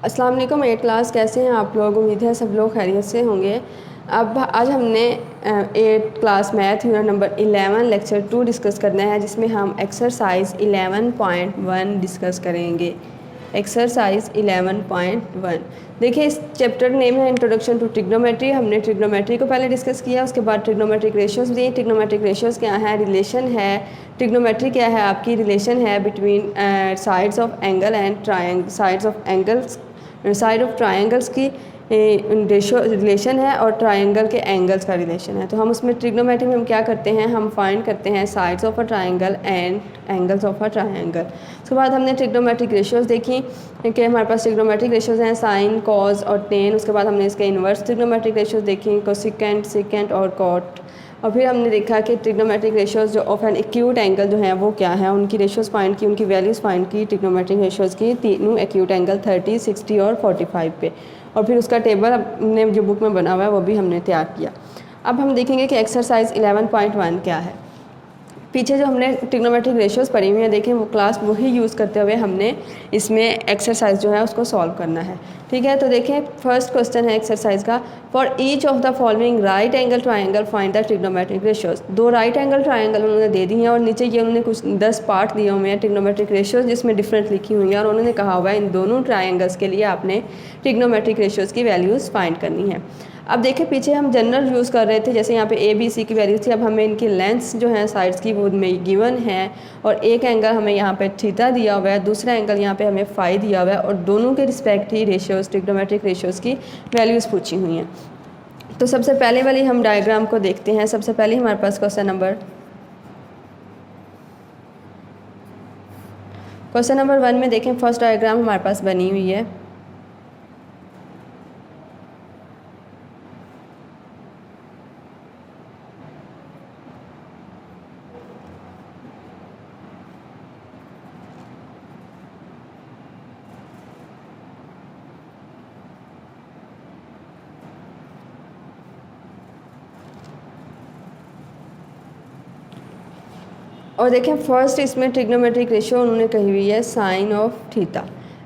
अस्सलाम वालेकुम eight class, कैसे हैं आप लोग। उम्मीद है सब लोग खैरियत से होंगे। अब आज हमने eight class math unit number 11 lecture 2 discuss करना है, जिसमें हम एक्सरसाइज 11.1 डिस्कस करेंगे। एक्सरसाइज 11.1 देखिए, इस चैप्टर नेम है इंट्रोडक्शन टू ट्रिग्नोमेट्री। हमने ट्रिग्नोमेट्री को पहले डिस्कस किया, उसके बाद ट्रिग्नोमेट्रिक रेशियोज दिए। ट्रिग्नोमेट्रिक रेशियोज क्या है, रिलेशन है। ट्रिग्नोमेट्री क्या है, आपकी रिलेशन है between sides of angle and triangle, sides of angles, side of triangles की रेशो रिलेशन है और ट्रायंगल के एंगल्स का रिलेशन है। तो हम उसमें ट्रिग्नोमेट्री में हम क्या करते हैं, हम फाइंड करते हैं sides of a triangle and angles of a triangle. उसके बाद हमने ट्रिग्नोमेट्रिक रेशियोज देखी कि हमारे पास ट्रिग्नोमेट्रिक रेशियोज हैं साइन, कॉस और टेन। उसके बाद हमने इसके इन्वर्स ट्रिग्नोमेट्रिक रेशियोज देखी, कोसिकेंट, सिकेंट और कॉट। और फिर हमने देखा कि ट्रिग्नोमेट्रिक रेशियोज जो ऑफ एन एक्यूट एंगल जो हैं वो क्या है, उनकी रेशियोज फाइंड की, उनकी वैल्यूज़ फाइंड की ट्रिग्नोमेट्रिक रेशियोज की तीनों एक्यूट एंगल 30, 60 और 45 पे। और फिर उसका टेबल हमने जो बुक में बना हुआ है वो भी हमने तैयार किया। अब हम देखेंगे कि एक्सरसाइज 11.1 क्या है। पीछे जो हमने ट्रिग्नोमेट्रिक रेशियोज़ पढ़ी हुई हैं, देखें वो क्लास वही यूज़ करते हुए हमने इसमें एक्सरसाइज जो है उसको सॉल्व करना है। ठीक है, तो देखें फर्स्ट क्वेश्चन है एक्सरसाइज का, for each of the following right angle triangle find the trigonometric ratios. दो राइट एंगल ट्रायंगल उन्होंने दे दी हैं और नीचे ये उन्होंने कुछ 10 पार्ट दिए हुए हैं ट्रिग्नोमेट्रिक रेशियोज़, जिसमें डिफरेंट लिखी हुई हैं और उन्होंने कहा हुआ है इन दोनों ट्रायंगल्स के लिए आपने ट्रिग्नोमेट्रिक रेशियोज़ की वैल्यूज़ फाइंड करनी है। अब देखिए पीछे हम जनरल यूज़ कर रहे थे, जैसे यहाँ पे ए बी सी की वैल्यूज़ थी। अब हमें इनकी लेंथ्स जो हैं साइड्स की वो में गिवन है और एक एंगल हमें यहाँ पे थीटा दिया हुआ है, दूसरा एंगल यहाँ पे हमें फाई दिया हुआ है और दोनों के रिस्पेक्ट ही रेशियोज़ ट्रिग्नोमेट्रिक रेशियोज़ की वैल्यूज़ पूछी हुई हैं। तो सबसे पहले वाली हम डायग्राम को देखते हैं। सबसे पहले हमारे पास क्वेश्चन नंबर 1 में देखें, फर्स्ट डायग्राम हमारे पास बनी हुई है। और देखें फर्स्ट इसमें ट्रिग्नोमेट्रिक रेशियो उन्होंने कही हुई है साइन ऑफ थीटा।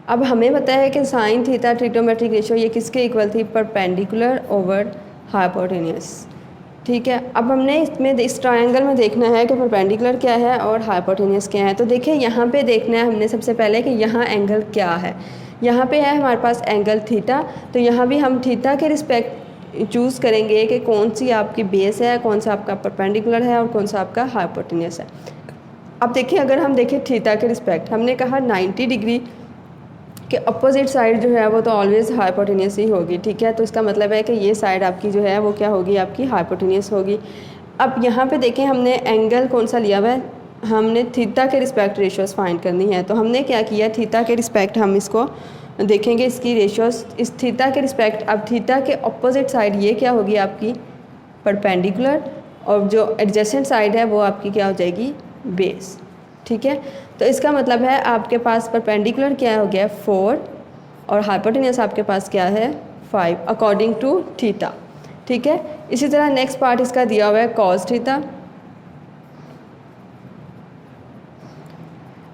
अब हमें पता है कि साइन थीटा ट्रिग्नोमेट्रिक रेशियो ये किसके इक्वल थी, परपेंडिकुलर ओवर हाइपोटेन्यूस। ठीक है, अब हमने इसमें इस ट्रायंगल में देखना है कि परपेंडिकुलर क्या है और हाइपोटेन्यूस क्या है। तो देखिए यहाँ पे देखना है हमने सबसे पहले कि यहाँ एंगल क्या है। यहाँ पे है हमारे पास एंगल थीटा, तो यहाँ भी हम थीटा के रिस्पेक्ट चूज़ करेंगे कि कौन सी आपकी बेस है, कौन सा आपका परपेंडिकुलर है और कौन सा आपका हाइपोटेन्यूस है। अब देखिए अगर हम देखें थीटा के रिस्पेक्ट, हमने कहा 90 डिग्री के अपोजिट साइड जो है वो तो ऑलवेज हाइपोटेन्यूस ही होगी। ठीक है, तो इसका मतलब है कि ये साइड आपकी जो है वो क्या होगी, आपकी हाइपोटेन्यूस होगी। अब यहाँ पे देखें हमने एंगल कौन सा लिया हुआ है, हमने थीटा के रिस्पेक्ट रेशियोज़ फाइंड करनी है। तो हमने क्या किया, थीटा के रिस्पेक्ट हम इसको देखेंगे, इसकी रेशियोज़ इस थीटा के रिस्पेक्ट। अब थीटा के अपोजिट साइड ये क्या होगी, आपकी परपेंडिकुलर, और जो एडजेसेंट साइड है वो आपकी क्या हो जाएगी, बेस। ठीक है, तो इसका मतलब है आपके पास परपेंडिकुलर क्या हो गया 4 और हाइपोटेन्यूस आपके पास क्या है 5 अकॉर्डिंग टू थीटा। ठीक है, इसी तरह नेक्स्ट पार्ट इसका दिया हुआ है कॉस थीटा।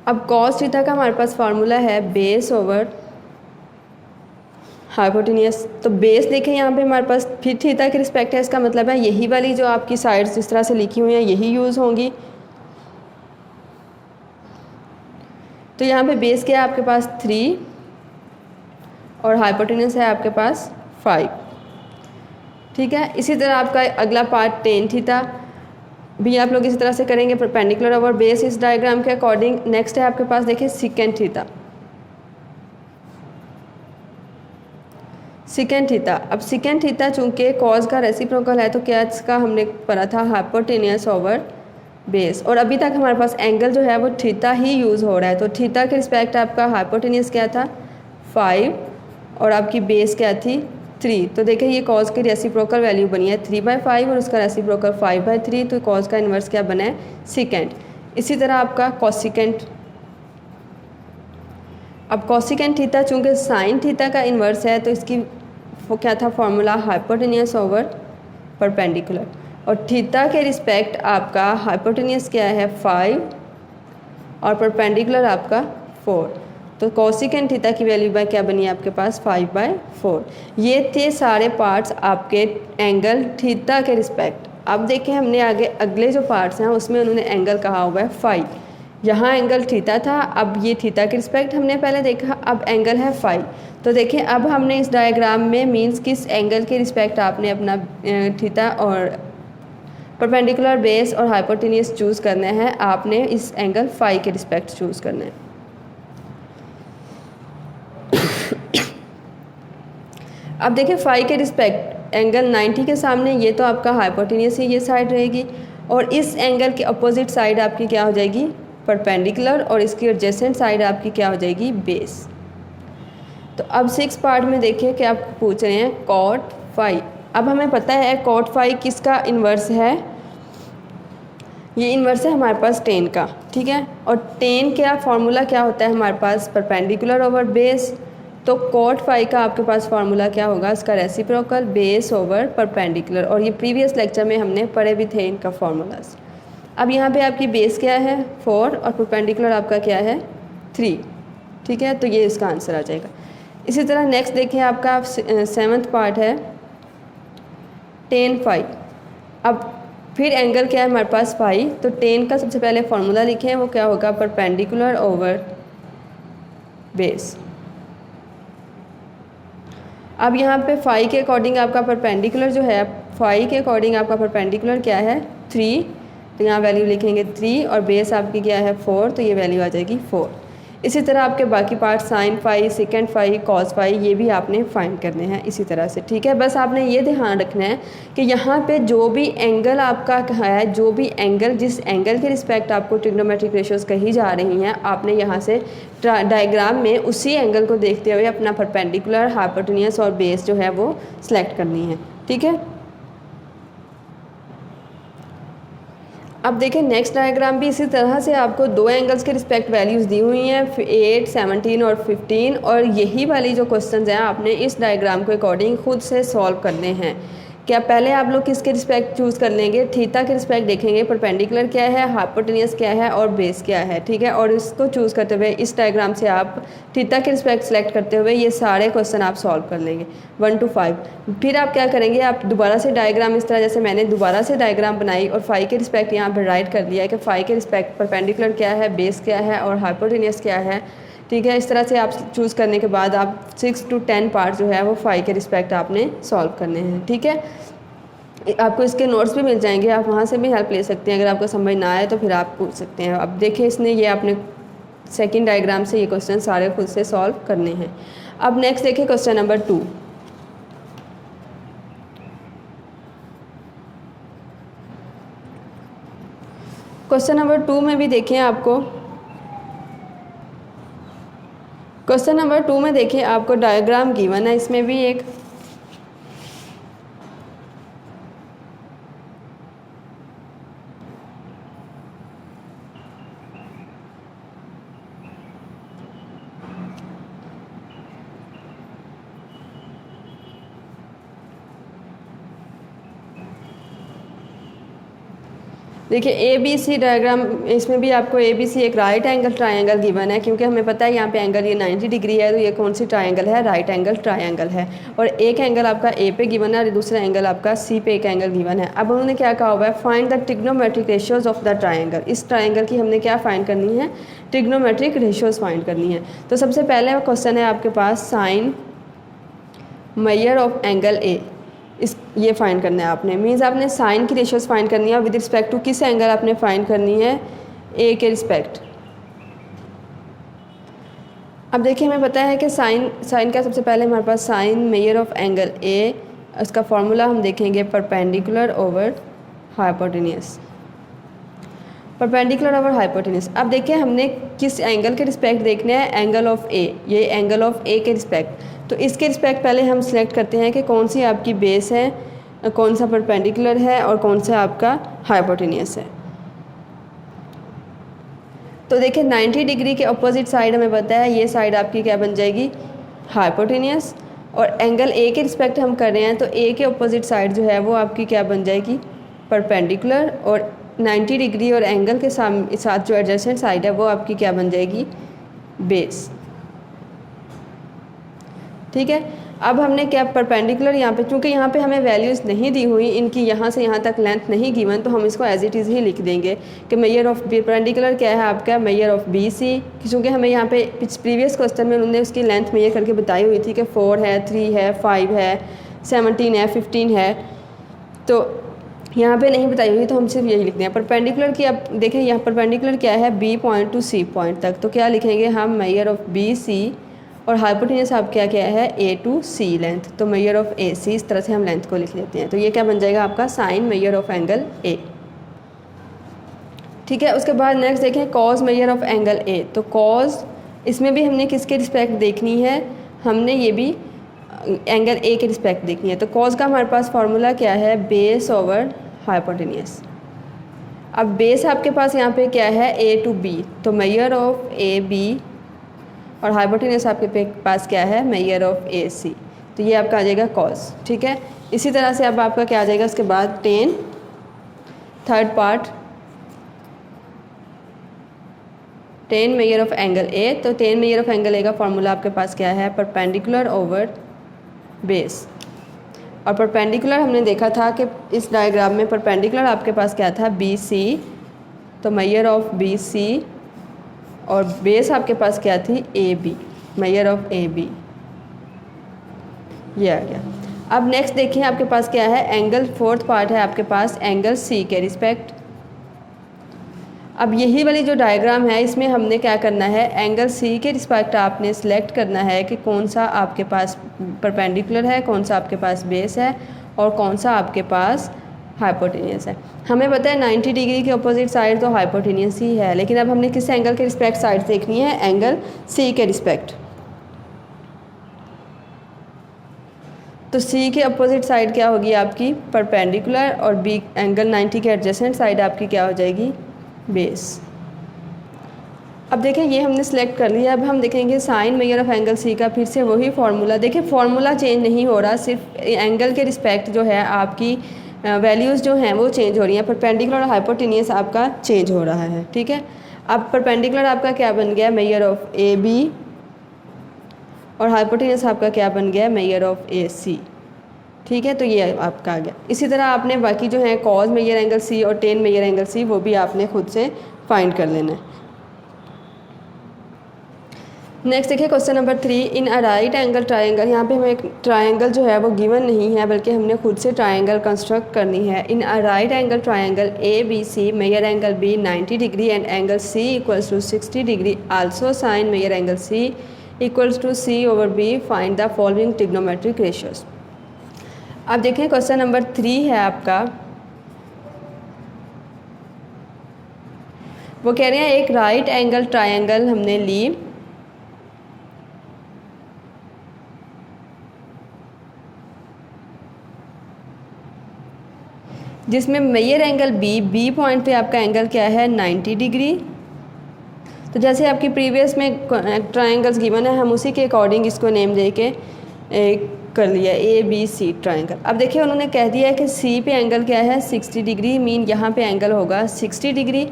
अब कॉस थीटा का हमारे पास फार्मूला है बेस ओवर हाइपोटेन्यूस। तो बेस देखें यहाँ पे हमारे पास फिर थीटा के रिस्पेक्ट है, इसका मतलब है यही वाली जो आपकी साइड्स जिस तरह से लिखी हुई हैं यही यूज़ होंगी। तो यहाँ पे बेस क्या है आपके पास 3 और हाइपोटेन्यूस है आपके पास 5। ठीक है, इसी तरह आपका अगला पार्ट टेन थीटा भी आप लोग इसी तरह से करेंगे, परपेंडिकुलर ओवर बेस इस डायग्राम के अकॉर्डिंग। नेक्स्ट है आपके पास देखिए सिकेंट थीटा। सिकेंट थीटा, अब सिकेंट थीटा चूंकि कॉस का रेसिप्रोकल है तो क्या इसका हमने पढ़ा था हाइपोटेन्यूस ओवर बेस, और अभी तक हमारे पास एंगल जो है वो थीटा ही यूज़ हो रहा है। तो थीटा के रिस्पेक्ट आपका हाइपोटेन्यूस क्या था 5 और आपकी बेस क्या थी 3। तो देखिए ये कॉस की रेसिप्रोकल वैल्यू बनी है 3/5 और उसका रेसिप्रोकल 5/3, तो कॉस का इन्वर्स क्या बना है सिकेंट। इसी तरह आपका कॉसिकेंट, अब कॉसिकेंट थीटा चूँकि साइन थीटा का इन्वर्स है तो इसकी वो क्या था फॉर्मूला हाइपोटेन्यूस ओवर परपेंडिकुलर, और थीटा के रिस्पेक्ट आपका हाइपोटेन्यूस क्या है 5 और परपेंडिकुलर आपका 4। तो कोसिकेंट थीटा की वैल्यू बाय क्या बनी आपके पास 5/4। ये थे सारे पार्ट्स आपके एंगल थीटा के रिस्पेक्ट। अब देखें हमने आगे अगले जो पार्ट्स हैं उसमें उन्होंने एंगल कहा हुआ है फाई। यहाँ एंगल थीटा था, अब ये थीटा के रिस्पेक्ट हमने पहले देखा, अब एंगल है फाई। तो देखिए अब हमने इस डायग्राम में मींस किस एंगल के रिस्पेक्ट आपने अपना थीटा और परपेंडिकुलर बेस और हाइपोटेन्यूज चूज़ करना है। आपने इस एंगल फाई के रिस्पेक्ट चूज़ करना है। अब देखिए फाई के रिस्पेक्ट एंगल 90 के सामने ये तो आपका हाइपोटेन्यूज ही ये साइड रहेगी, और इस एंगल के अपोजिट साइड आपकी क्या हो जाएगी परपेंडिकुलर, और इसकी एडजेसेंट साइड आपकी क्या हो जाएगी बेस। तो अब 6 पार्ट में देखिए कि आप पूछ रहे हैं कॉट फाई। अब हमें पता है कॉट फाई किसका इन्वर्स है, ये इन्वर्स है हमारे पास टेन का, ठीक है। और टेन क्या फार्मूला क्या होता है हमारे पास परपेंडिकुलर ओवर बेस। तो कॉट फाई का आपके पास फार्मूला क्या होगा, इसका रेसिप्रोकल बेस ओवर परपेंडिकुलर, और ये प्रीवियस लेक्चर में हमने पढ़े भी थे इनका फार्मूलाज। अब यहाँ पे आपकी बेस क्या है 4 और परपेंडिकुलर आपका क्या है 3, ठीक है। तो ये इसका आंसर आ जाएगा। इसी तरह नेक्स्ट देखिए आपका 7th पार्ट है टेन फाई। अब फिर एंगल क्या है हमारे पास फाई, तो टेन का सबसे पहले फार्मूला लिखें, वो क्या होगा परपेंडिकुलर ओवर बेस। अब यहाँ पे फाई के अकॉर्डिंग आपका परपेंडिकुलर जो है, फाई के अकॉर्डिंग आपका परपेंडिकुलर क्या है 3, तो यहाँ वैल्यू लिखेंगे 3, और बेस आपकी क्या है 4, तो ये वैल्यू आ जाएगी 4। इसी तरह आपके बाकी part sine phi, second phi, cos phi, ये भी आपने फाइंड करने हैं इसी तरह से, ठीक है। बस आपने ये ध्यान रखना है कि यहाँ पे जो भी एंगल आपका है, जो भी एंगल जिस एंगल के रिस्पेक्ट आपको ट्रिग्नोमेट्रिक रेशियोज कही जा रही हैं, आपने यहाँ से डायग्राम में उसी एंगल को देखते हुए अपना परपेंडिकुलर, हाइपोटेन्यूज और बेस जो है वो सिलेक्ट करनी है, ठीक है। अब देखिए नेक्स्ट डायग्राम भी इसी तरह से आपको दो एंगल्स के रिस्पेक्ट वैल्यूज़ दी हुई हैं 8, 17 और 15, और यही वाली जो क्वेश्चंस हैं आपने इस डायग्राम के अकॉर्डिंग खुद से सॉल्व करने हैं। क्या पहले आप लोग किसके रिस्पेक्ट चूज़ कर लेंगे, थीटा के रिस्पेक्ट देखेंगे, परपेंडिकुलर क्या है, हाइपोटेन्यूज क्या है और बेस क्या है, ठीक है। और इसको चूज़ करते हुए इस डायग्राम से आप थीटा के रिस्पेक्ट सेलेक्ट करते हुए ये सारे क्वेश्चन आप सॉल्व कर लेंगे 1 to 5। फिर आप क्या करेंगे, आप दोबारा से डायग्राम इस तरह जैसे मैंने दोबारा से डायग्राम बनाई और फाई के रिस्पेक्ट यहाँ पर राइट कर दिया है कि फाई के रिस्पेक्ट परपेंडिकुलर क्या है, बेस क्या है और हाइपोटेन्यूज क्या है, ठीक है। इस तरह से आप चूज़ करने के बाद आप 6 to 10 पार्ट जो है वो फाई के रिस्पेक्ट आपने सॉल्व करने हैं, ठीक है। आपको इसके नोट्स भी मिल जाएंगे, आप वहाँ से भी हेल्प ले सकते हैं। अगर आपको समझ ना आए तो फिर आप पूछ सकते हैं। अब देखिए इसने ये आपने सेकंड डायग्राम से ये क्वेश्चन सारे खुद से सॉल्व करने हैं। अब नेक्स्ट देखिए क्वेश्चन नंबर 2। क्वेश्चन नंबर 2 में भी देखें आपको, क्वेश्चन नंबर 2 में देखिए आपको डायग्राम गिवन है, इसमें भी एक देखिए ABC डायग्राम, इसमें भी आपको ABC एक राइट एंगल ट्रायंगल गिवन है, क्योंकि हमें पता है यहाँ पे एंगल ये 90 डिग्री है, तो ये कौन सी ट्रायंगल है, राइट एंगल ट्रायंगल है। और एक एंगल आपका A पे गिवन है और दूसरा एंगल आपका C पे एक एंगल गिवन है। अब उन्होंने क्या कहा हुआ है, find the trigonometric ratios of the triangle. इस ट्रायंगल की हमने क्या फाइंड करनी है, ट्रिग्नोमेट्रिक रेशियोज फाइंड करनी है। तो सबसे पहले क्वेश्चन है आपके पास sine measure of angle A, इस ये फाइंड करना है आपने। मीन्स आपने साइन की रेशियोज फाइंड करनी है विद रिस्पेक्ट टू किस एंगल आपने फाइंड करनी है, ए के रिस्पेक्ट। अब देखिए हमें पता है कि साइन का सबसे पहले हमारे पास sine measure of angle A, उसका फॉर्मूला हम देखेंगे perpendicular over hypotenuse, perpendicular over hypotenuse. अब देखिए हमने किस एंगल के रिस्पेक्ट देखना है, एंगल ऑफ ए, ये एंगल ऑफ ए के रिस्पेक्ट। तो इसके रिस्पेक्ट पहले हम सिलेक्ट करते हैं कि कौन सी आपकी बेस है, कौन सा परपेंडिकुलर है और कौन सा आपका हाइपोटेन्यूज है। तो देखिए 90 डिग्री के अपोजिट साइड हमें पता है ये साइड आपकी क्या बन जाएगी, हाइपोटेन्यूज, और एंगल ए के रिस्पेक्ट हम कर रहे हैं तो ए के अपोजिट साइड जो है वो आपकी क्या बन जाएगी, परपेंडिकुलर, और 90 डिग्री और एंगल के साथ जो एडजेसेंट साइड है वो आपकी क्या बन जाएगी, बेस। ठीक है। अब हमने क्या परपेंडिकुलर यहाँ पे, चूँकि यहाँ पे हमें वैल्यूज़ नहीं दी हुई, इनकी यहाँ से यहाँ तक लेंथ नहीं गिवन, तो हम इसको एज इट इज़ ही लिख देंगे कि मेजर ऑफ परपेंडिकुलर क्या है आपका, मेजर ऑफ बी सी। क्योंकि हमें यहाँ पे प्रीवियस क्वेश्चन में उन्होंने उसकी लेंथ मेजर करके बताई हुई थी कि 4 है, 3 है, 5 है, 17 है, 15 है, तो यहाँ पे नहीं बताई हुई, तो हम सिर्फ यही लिखते हैं परपेंडिकुलर की। अब देखें यहाँ परपेंडिकुलर क्या है, B point to C point तक, तो क्या लिखेंगे हम, मेजर ऑफ बी सी, और हाइपोटेन्यूज आप क्या क्या है, ए टू सी लेंथ, तो मेजर ऑफ ए सी, इस तरह से हम लेंथ को लिख लेते हैं। तो ये क्या बन जाएगा आपका, sine measure of angle A. ठीक है। उसके बाद नेक्स्ट देखें cos measure of angle A. तो कॉज, इसमें भी हमने किसके रिस्पेक्ट देखनी है, हमने ये भी एंगल ए के रिस्पेक्ट देखनी है। तो कॉज का हमारे पास फार्मूला क्या है, बेस ओवर हाइपोटेन्यूज। अब बेस आपके पास यहाँ पे क्या है, ए टू बी, तो मेजर ऑफ ए बी, और हाइपोटेन्यूज आपके पास क्या है, मेजर ऑफ ए सी, तो ये आपका आ जाएगा कॉज। ठीक है। इसी तरह से अब आपका क्या आ जाएगा उसके बाद, tan, third part, tan measure of angle A. तो tan measure of angle A का फार्मूला आपके पास क्या है, परपेंडिकुलर ओवर बेस। और परपेंडिकुलर हमने देखा था कि इस डायग्राम में परपेंडिकुलर आपके पास क्या था, बी सी, तो मेजर ऑफ बी सी, और बेस आपके पास क्या थी, A B, measure of A B, ये आ गया। अब नेक्स्ट देखिए आपके पास क्या है, एंगल, फोर्थ पार्ट है आपके पास एंगल सी के रिस्पेक्ट। अब यही वाली जो डायग्राम है, इसमें हमने क्या करना है, एंगल सी के रिस्पेक्ट आपने सेलेक्ट करना है कि कौन सा आपके पास परपेंडिकुलर है, कौन सा आपके पास बेस है, और कौन सा आपके पास हाइपोटेन्यूज है। हमें पता है 90 डिग्री के अपोजिट साइड तो हाइपोटेन्यूज ही है, लेकिन अब हमने किस एंगल के रिस्पेक्ट साइड देखनी है, एंगल सी के रिस्पेक्ट। तो सी के अपोजिट साइड क्या होगी आपकी, परपेंडिकुलर, और बी एंगल 90 के एडजेसेंट साइड आपकी क्या हो जाएगी, बेस। अब देखें ये हमने सेलेक्ट कर लिया। अब हम देखेंगे sine measure of angle C का, फिर से वही फार्मूला। देखिए फार्मूला चेंज नहीं हो रहा, सिर्फ एंगल के रिस्पेक्ट जो है आपकी वैल्यूज़ जो हैं वो चेंज हो रही हैं। परपेंडिकुलर और हाइपोटेन्यूज आपका चेंज हो रहा है। ठीक है। अब परपेंडिकुलर आपका क्या बन गया, मेजर ऑफ ए बी, और हाइपोटेन्यूज आपका क्या बन गया, मेजर ऑफ ए सी। ठीक है। तो ये आपका आ गया। इसी तरह आपने बाकी जो है कॉज मेजर एंगल सी और टेन मेजर एंगल सी, वो भी आपने खुद से फाइंड कर लेना है। नेक्स्ट देखिए question number 3, in a right angle triangle. यहाँ पे हमें एक ट्रायंगल जो है वो गिवन नहीं है, बल्कि हमने खुद से ट्रायंगल कंस्ट्रक्ट करनी है। In a right angle triangle A B C, measure angle B 90 degree and angle C equals to 60 degree, also sine measure angle C equals to C over B, find the following trigonometric ratios. अब देखिए question number 3 है आपका, वो कह रहे हैं एक right angle triangle हमने ली, जिसमें मेजर एंगल बी पॉइंट पे आपका एंगल क्या है, 90 डिग्री। तो जैसे आपकी प्रीवियस में ट्रायंगल्स गिवन है, हम उसी के अकॉर्डिंग इसको नेम दे के कर लिया, ए बी सी ट्रायंगल। अब देखिए उन्होंने कह दिया है कि सी पे एंगल क्या है, 60 डिग्री, मीन यहाँ पे एंगल होगा 60 डिग्री।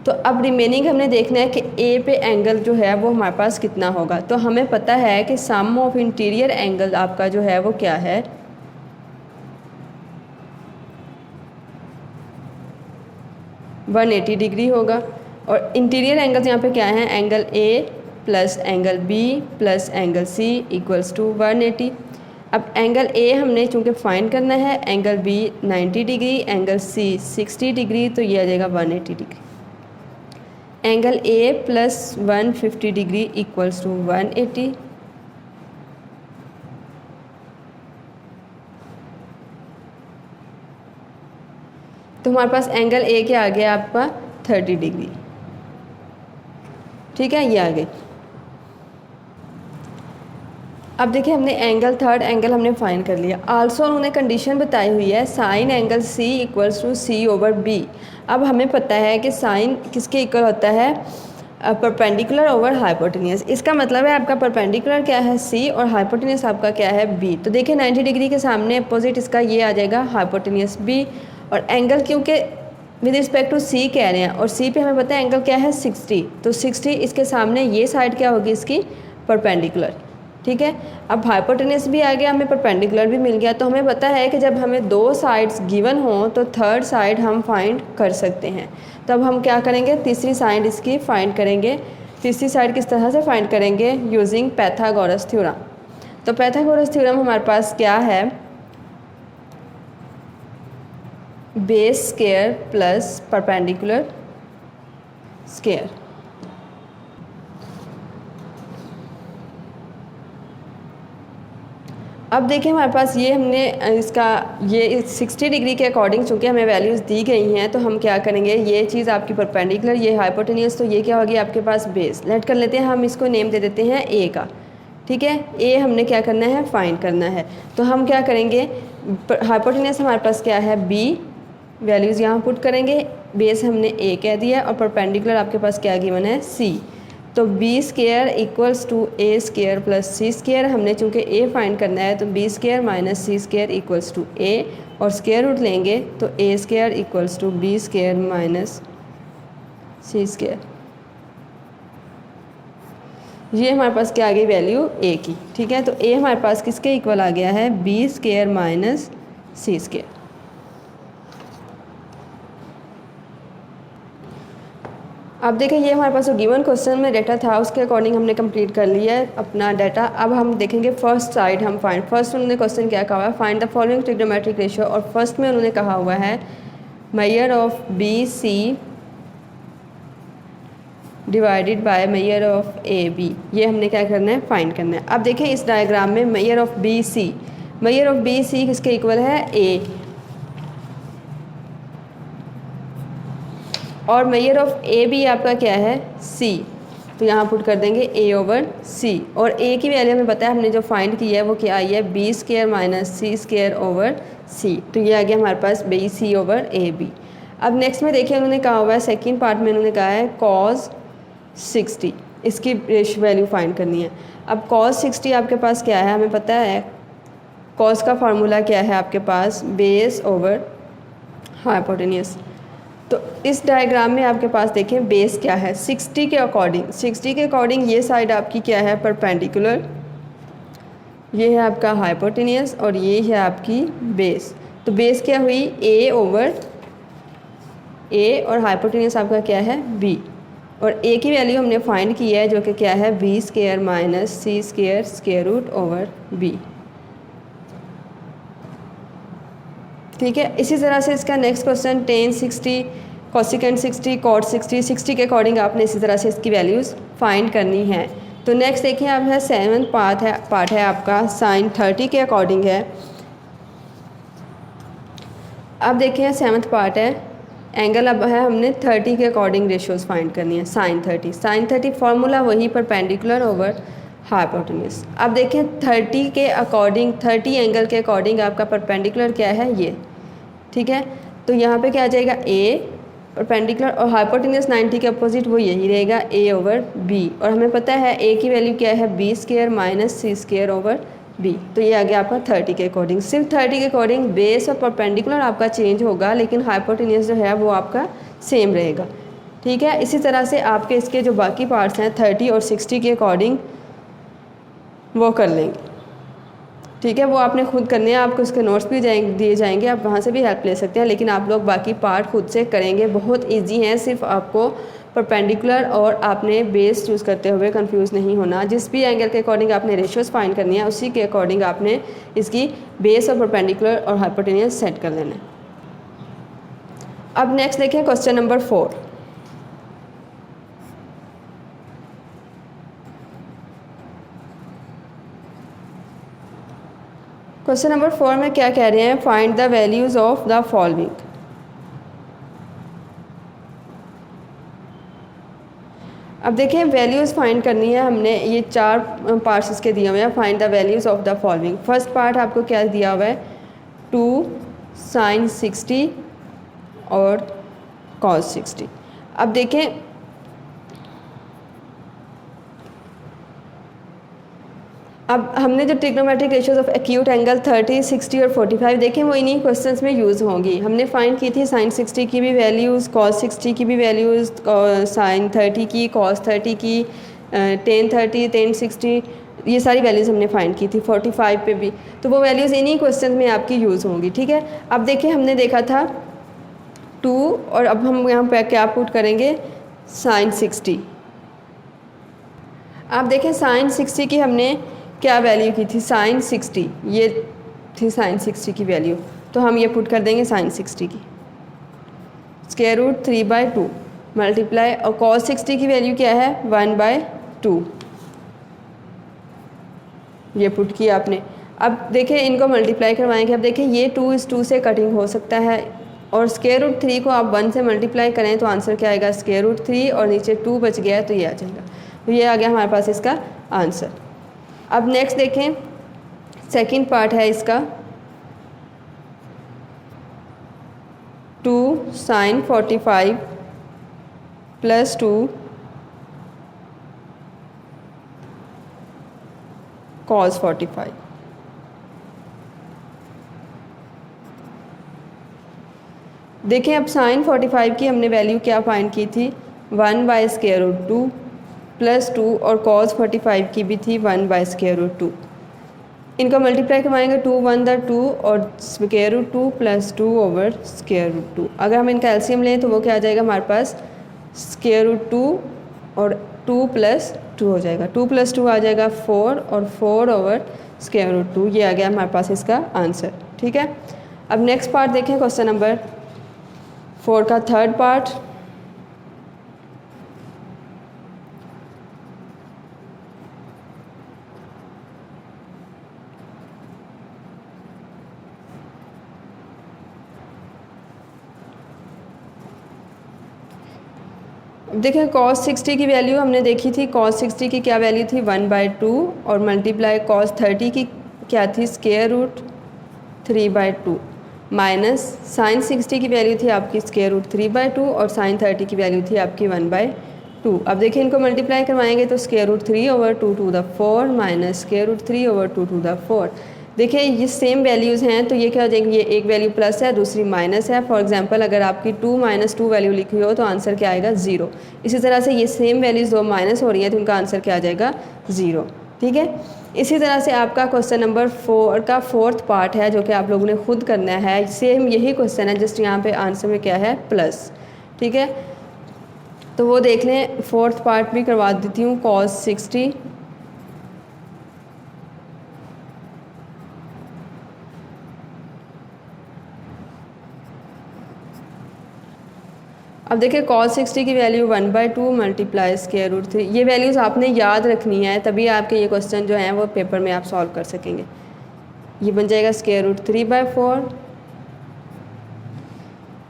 तो अब रिमेनिंग हमने देखना है कि ए पे एंगल जो है वो हमारे पास कितना होगा। तो हमें पता है कि सम ऑफ इंटीरियर एंगल आपका जो है वो क्या है, 180 डिग्री होगा। और इंटीरियर एंगल्स यहाँ पे क्या है, angle A plus angle B plus angle C equals to 180। अब एंगल ए हमने चूँकि फाइंड करना है, angle B 90 degree, angle C 60 degree, तो ये आ जाएगा 180 degree. Angle A plus 150 degree equals to 180। तो हमारे पास एंगल ए के आ गया आपका 30 डिग्री। ठीक है, ये आ गई। अब देखिए हमने एंगल, थर्ड एंगल हमने फाइंड कर लिया। आल्सो उन्होंने कंडीशन बताई हुई है, sine angle C equals to C over B. अब हमें पता है कि साइन किसके इक्वल होता है, परपेंडिकुलर ओवर हाइपोटेन्यूज। इसका मतलब है आपका परपेंडिकुलर क्या है, सी, और हाइपोटेन्यूज आपका क्या है, बी। तो देखिए 90 डिग्री के सामने अपोजिट इसका ये आ जाएगा हाइपोटेन्यूज बी। और एंगल क्योंकि विद रिस्पेक्ट टू सी कह रहे हैं, और सी पे हमें पता है एंगल क्या है 60, तो 60 इसके सामने ये साइड क्या होगी इसकी, परपेंडिकुलर। ठीक है। अब हाइपोटेनस भी आ गया, हमें परपेंडिकुलर भी मिल गया, तो हमें पता है कि जब हमें दो साइड्स गिवन हों तो थर्ड साइड हम फाइंड कर सकते हैं। तो अब हम क्या करेंगे, तीसरी साइड इसकी फाइंड करेंगे। तीसरी साइड किस तरह से फाइंड करेंगे, यूजिंग पैथागोरस थ्योरम। तो पैथागोरस थ्योरम हमारे पास क्या है, base square plus perpendicular square. अब देखिए हमारे पास ये हमने इसका ये 60 डिग्री के अकॉर्डिंग चूँकि हमें वैल्यूज़ दी गई हैं, तो हम क्या करेंगे, ये चीज़ आपकी परपेंडिकुलर, ये हाइपोटेनियस, तो ये क्या होगी आपके पास बेस। लेट कर लेते हैं, हम इसको नेम दे देते हैं ए का। ठीक है, ए हमने क्या करना है, फाइंड करना है। तो हम क्या करेंगे, हाइपोटेनियस हमारे पास क्या है बी, वैल्यूज़ यहाँ पुट करेंगे, बेस हमने ए कह दिया और परपेंडिकुलर आपके पास क्या गिवन है, सी। तो B square equals to A square plus C square. हमने चूँकि ए फाइंड करना है तो B square minus C square equals to A, और स्क्वायर रूट लेंगे तो A square equals to B square minus C square. ये हमारे पास क्या आ गई वैल्यू ए की। ठीक है, तो ए हमारे पास किसके इक्वल आ गया है, B square minus C square. अब देखें, ये हमारे पास जो गिवन क्वेश्चन में डाटा था उसके अकॉर्डिंग हमने कंप्लीट कर लिया है अपना डाटा। अब हम देखेंगे फर्स्ट साइड हम फाइंड, फर्स्ट उन्होंने क्वेश्चन क्या कहा हुआ है, find the following trigonometric ratio, और फर्स्ट में उन्होंने कहा हुआ है measure of B C divided by measure of A B. ये हमने क्या करना है, फाइंड करना है। अब देखें इस डायग्राम में measure of B C, measure of B C किसके इक्वल है, ए, और मेजर ऑफ ए बी आपका क्या है, सी। तो यहाँ पुट कर देंगे ए ओवर सी, और ए की वैल्यू हमें पता है, हमने जो फाइंड की है वो क्या आई है, B square minus C square over C. तो ये आ गया हमारे पास B C over A B. अब नेक्स्ट में देखिए उन्होंने कहा हुआ है, सेकंड पार्ट में उन्होंने कहा है कॉस 60, इसकी वैल्यू फाइंड करनी है। अब कॉस 60 आपके पास क्या है, हमें पता है कॉस का फार्मूला क्या है आपके पास, बेस ओवर हाइपोटेनियस। तो इस डायग्राम में आपके पास देखें बेस क्या है, 60 के अकॉर्डिंग, 60 के अकॉर्डिंग ये साइड आपकी क्या है, परपेंडिकुलर, ये है आपका हाइपोटेनियस, और ये है आपकी बेस। तो बेस क्या हुई, ए ओवर ए, और हाइपोटेनियस आपका क्या है, बी, और ए की वैल्यू हमने फाइंड की है जो कि क्या है, B square minus C square square root over B. ठीक है, इसी तरह से इसका next question tan 60, cosecant 60, cot 60, 60 के अकॉर्डिंग आपने इसी तरह से इसकी वैल्यूज़ फाइंड करनी है। तो नेक्स्ट देखिए अब है सेवन्थ पार्ट है आपका साइन 30 के अकॉर्डिंग है। अब देखिए सेवन्थ पार्ट है, एंगल अब है हमने 30 के अकॉर्डिंग रेशियोज़ फाइंड करनी है, साइन 30। साइन 30 फार्मूला वही परपेंडिकुलर ओवर हाइपोटेन्यूज। अब देखें 30 के अकॉर्डिंग, 30 एंगल के अकॉर्डिंग आपका परपेंडिकुलर क्या है, ये। ठीक है, तो यहाँ पे क्या आ जाएगा, ए परपेंडिकुलर, और हाइपोटेन्यूज 90 के अपोजिट वो यही रहेगा, ए ओवर बी। और हमें पता है ए की वैल्यू क्या है, B square minus C square over B. तो ये आ गया आपका 30 के अकॉर्डिंग। सिर्फ 30 के अकॉर्डिंग बेस और परपेंडिकुलर आपका चेंज होगा, लेकिन हाइपोटेन्यूज जो है वो आपका सेम रहेगा। ठीक है, इसी तरह से आपके इसके जो बाकी पार्ट्स हैं 30 और 60 के अकॉर्डिंग वो कर लेंगे। ठीक है, वो आपने खुद करने हैं, आपको उसके नोट्स भी दिए जाएंगे, आप वहाँ से भी हेल्प ले सकते हैं, लेकिन आप लोग बाकी पार्ट खुद से करेंगे, बहुत इजी हैं। सिर्फ आपको परपेंडिकुलर और आपने बेस चूज़ करते हुए कंफ्यूज नहीं होना। जिस भी एंगल के अकॉर्डिंग आपने रेशियोज़ फाइंड करनी है, उसी के अकॉर्डिंग आपने इसकी बेस और परपेंडिकुलर और हाइपोटेन्यूज सेट कर लेना है। अब नेक्स्ट देखें क्वेश्चन नंबर 4। क्वेश्चन नंबर 4 में क्या कह रहे हैं, find the values of the following. अब देखिए वैल्यूज़ फाइंड करनी है हमने, ये 4 पार्ट्स इसके दिए हुए हैं, find the values of the following. First part आपको क्या दिया हुआ है, 2 साइन 60 और कॉस 60। अब देखें अब हमने जो trigonometric ratios of acute angle 30, 60 और 45 देखें वो इन्हीं क्वेश्चंस में यूज़ होंगी। हमने फाइंड की थी साइन 60 की भी वैल्यूज़, कॉस 60 की भी वैल्यूज़, साइन 30 की, कॉस 30 की, टेन 30, टेन 60, ये सारी वैल्यूज़ हमने फाइंड की थी 45 पे भी, तो वो वैल्यूज़ इन्हीं क्वेश्चन में आपकी यूज़ होंगी। ठीक है, अब देखिए हमने देखा था 2 और अब हम यहाँ पे क्या पुट करेंगे sin 60। आप देखें sin 60 की हमने क्या वैल्यू की थी, sin 60 ये थी sin 60 की वैल्यू, तो हम ये पुट कर देंगे sin 60 की स्क्वायर रूट 3/2 मल्टीप्लाई, और cos 60 की वैल्यू क्या है 1/2, ये पुट किया आपने। अब देखें इनको मल्टीप्लाई करवाएंगे, अब देखें ये 2 इस 2 से कटिंग हो सकता है, और स्क्वायर रूट 3 को आप 1 से मल्टीप्लाई करें तो आंसर क्या आएगा स्क्वायर रूट 3, और नीचे 2 बच गया है तो ये आ जाएगा, तो ये आ गया हमारे पास इसका आंसर। अब नेक्स्ट देखें सेकंड पार्ट है इसका 2 sin 45 प्लस 2 cos 45। देखें अब sin 45 की हमने वैल्यू क्या फाइंड की थी 1/√2 प्लस 2, और cos 45 की भी थी 1/√2। इनको मल्टीप्लाई करवाएंगे 2 1 2 और √2 प्लस 2/√2। अगर हम इनका एलसीएम लें तो वो क्या आ जाएगा हमारे पास √2 और 2 + 2 हो जाएगा, 2 + 2 आ जाएगा 4, और 4/√2 ये आ गया हमारे पास इसका आंसर। ठीक है, अब नेक्स्ट पार्ट देखें क्वेश्चन नंबर 4 का थर्ड पार्ट। देखें cos 60 की वैल्यू हमने देखी थी, cos 60 की क्या वैल्यू थी 1/2, और मल्टीप्लाई cos 30 की क्या थी √3/2, माइनस sin 60 की वैल्यू थी आपकी √3/2, और sin 30 की वैल्यू थी आपकी 1/2। अब देखिए इनको मल्टीप्लाई करवाएंगे तो √3/2 माइनस √3/2। देखिए ये सेम वैल्यूज़ हैं तो ये क्या हो जाएंगी, ये एक वैल्यू प्लस है दूसरी माइनस है। फॉर एग्जांपल अगर आपकी 2 - 2 वैल्यू लिखी हो तो आंसर क्या आएगा 0। इसी तरह से ये सेम वैल्यूज़ दो माइनस हो रही हैं तो उनका आंसर क्या आ जाएगा 0। ठीक है, इसी तरह से आपका क्वेश्चन नंबर 4 का फोर्थ पार्ट है जो कि आप लोगों ने खुद करना है। सेम यही क्वेश्चन है, जस्ट यहाँ पे आंसर में क्या है प्लस। ठीक है, तो वो देख लें, फोर्थ पार्ट भी करवा देती हूँ cos 60। अब देखिए cos 60 की वैल्यू 1/2 मल्टीप्लाई √3। ये वैल्यूज़ आपने याद रखनी है, तभी आपके ये क्वेश्चन जो हैं वो पेपर में आप सॉल्व कर सकेंगे। ये बन जाएगा √3/4,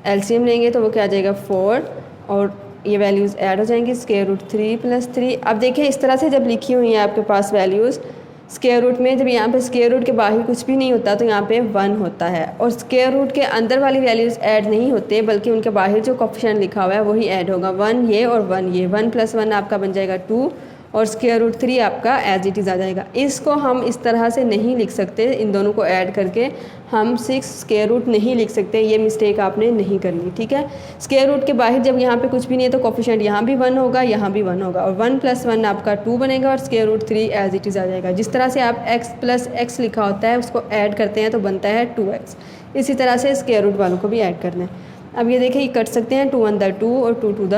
एलसीएम लेंगे तो वो क्या आ जाएगा 4, और ये वैल्यूज़ ऐड हो जाएंगी √3 + 3। अब देखिए इस तरह से जब लिखी हुई हैं आपके पास वैल्यूज़ स्क्वायर रूट में, जब यहाँ पे स्क्वायर रूट के बाहर कुछ भी नहीं होता तो यहाँ पे 1 होता है, और स्क्वायर रूट के अंदर वाली वैल्यूज़ ऐड नहीं होते बल्कि उनके बाहर जो कोफिशिएंट लिखा हुआ है वही ऐड होगा, 1 ये और 1 ये, 1 + 1 आपका बन जाएगा 2, और √3 आपका एज इट इज़ आ जाएगा। इसको हम इस तरह से नहीं लिख सकते, इन दोनों को ऐड करके हम 6 स्क्वायर रूट नहीं लिख सकते, ये मिस्टेक आपने नहीं करनी। ठीक है, स्क्वायर रूट के बाहर जब यहाँ पे कुछ भी नहीं है तो कोफिशिएंट यहाँ भी 1 होगा, यहाँ भी 1 होगा, और 1 + 1 आपका 2 बनेगा, और √3 एज इट इज़ आ जाएगा। जिस तरह से आप x + x लिखा होता है उसको ऐड करते हैं तो बनता है 2x, इसी तरह से स्क्वायर रूट वालों को भी ऐड करना है। अब ये देखिए ये कट सकते हैं 2 × 1 = 2 और 2 × 2 =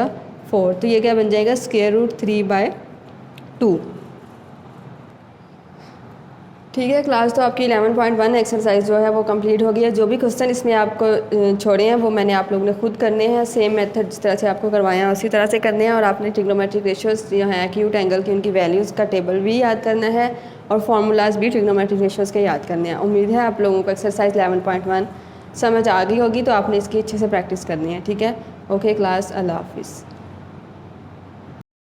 4, तो ये क्या बन जाएगा √3/2। ठीक है, क्लास तो आपकी 11.1 एक्सरसाइज जो है वो कंप्लीट हो गई है। जो भी क्वेश्चन इसमें आपको छोड़े हैं वो मैंने आप लोगों ने खुद करने हैं, सेम मेथड जिस तरह से आपको करवाए हैं उसी तरह से करने हैं, और आपने ट्रिग्नोमेट्रिक रेशियोज जो हैं एक्यूट एंगल की उनकी वैल्यूज़ का टेबल भी याद करना है, और फार्मूलाज भी ट्रिग्नोमेट्रिक रेशियोज़ के याद करने हैं। उम्मीद है आप लोगों को एक्सरसाइज 11.1 समझ आ गई होगी, तो आपने इसकी अच्छे से प्रैक्टिस करनी है। ठीक है, ओके क्लास, अल्लाह हाफिज़।